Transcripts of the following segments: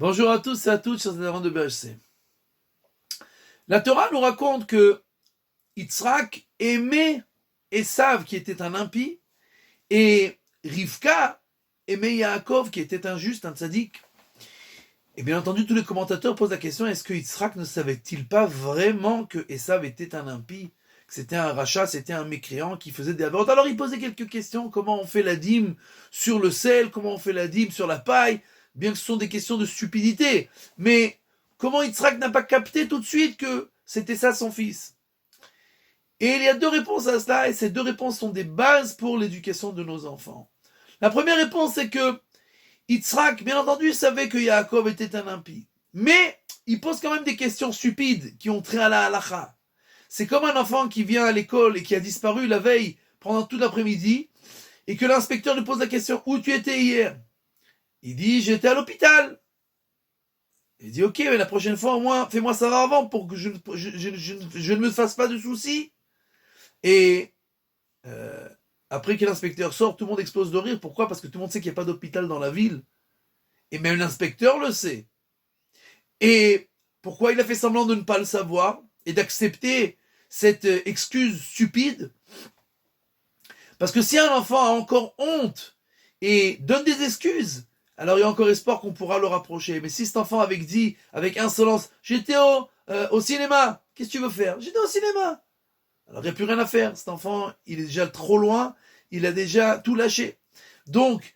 Bonjour à tous et à toutes, chers adhérents de BHC. La Torah nous raconte que Yitzhak aimait Esav, qui était un impie, et Rivka aimait Yaakov, qui était un juste, un tzaddik. Et bien entendu, tous les commentateurs posent la question, est-ce que Yitzhak ne savait-il pas vraiment que Esav était un impie, que c'était un rachat, c'était un mécréant qui faisait des avortes? Alors il posait quelques questions, comment on fait la dîme sur le sel, comment on fait la dîme sur la paille, bien que ce sont des questions de stupidité. Mais comment Yitzhak n'a pas capté tout de suite que c'était ça son fils? Et il y a deux réponses à cela, et ces deux réponses sont des bases pour l'éducation de nos enfants. La première réponse, c'est que Yitzhak, bien entendu, savait que Yaakov était un impie. Mais il pose quand même des questions stupides qui ont trait à la halacha. C'est comme un enfant qui vient à l'école et qui a disparu la veille pendant tout l'après-midi, et que l'inspecteur lui pose la question, où tu étais hier? Il dit, j'étais à l'hôpital. Il dit, ok, mais la prochaine fois, au moins, fais-moi savoir avant pour que je ne me fasse pas de soucis. Et après que l'inspecteur sort, tout le monde explose de rire. Pourquoi? Parce que tout le monde sait qu'il n'y a pas d'hôpital dans la ville. Et même l'inspecteur le sait. Et pourquoi il a fait semblant de ne pas le savoir et d'accepter cette excuse stupide? Parce que si un enfant a encore honte et donne des excuses, alors il y a encore espoir qu'on pourra le rapprocher. Mais si cet enfant avait dit avec insolence, j'étais au cinéma, qu'est-ce que tu veux faire? J'étais au cinéma. Alors il n'y a plus rien à faire. Cet enfant, il est déjà trop loin, il a déjà tout lâché. Donc,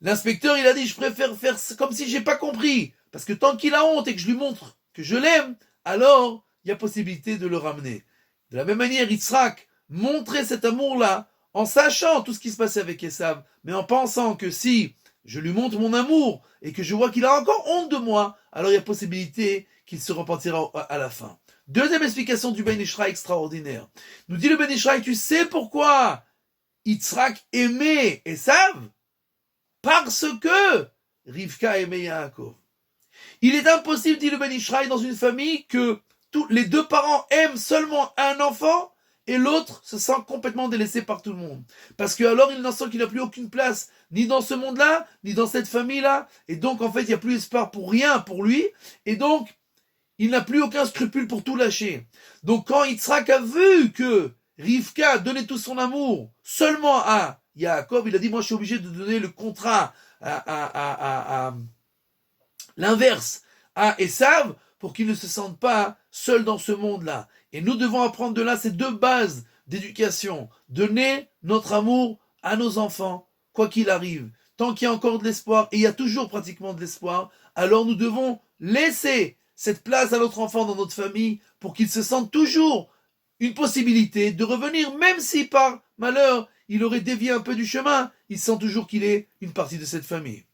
l'inspecteur, il a dit, je préfère faire comme si j'ai pas compris. Parce que tant qu'il a honte et que je lui montre que je l'aime, alors il y a possibilité de le ramener. De la même manière, Yitzhak montrait cet amour-là en sachant tout ce qui se passait avec Esav, mais en pensant que si je lui montre mon amour et que je vois qu'il a encore honte de moi, alors il y a possibilité qu'il se repentira à la fin. Deuxième explication du Ben Ishraï extraordinaire. Nous dit le Ben Ishraï, tu sais pourquoi Yitzhak aimait Esav? Parce que Rivka aimait Yaakov. Il est impossible, dit le Ben Ishraï, dans une famille que les deux parents aiment seulement un enfant et l'autre se sent complètement délaissé par tout le monde. Parce que alors il n'en sent qu'il n'a plus aucune place, ni dans ce monde-là, ni dans cette famille-là. Et donc, en fait, il n'y a plus espoir pour rien pour lui. Et donc, il n'a plus aucun scrupule pour tout lâcher. Donc, quand Yitzhak a vu que Rivka donnait tout son amour seulement à Yaakov, il a dit, moi, je suis obligé de donner le contrat à l'inverse à Esav pour qu'il ne se sente pas seul dans ce monde-là. Et nous devons apprendre de là ces deux bases d'éducation. Donner notre amour à nos enfants, quoi qu'il arrive. Tant qu'il y a encore de l'espoir, et il y a toujours pratiquement de l'espoir, alors nous devons laisser cette place à notre enfant dans notre famille pour qu'il se sente toujours une possibilité de revenir, même si par malheur il aurait dévié un peu du chemin, il sent toujours qu'il est une partie de cette famille.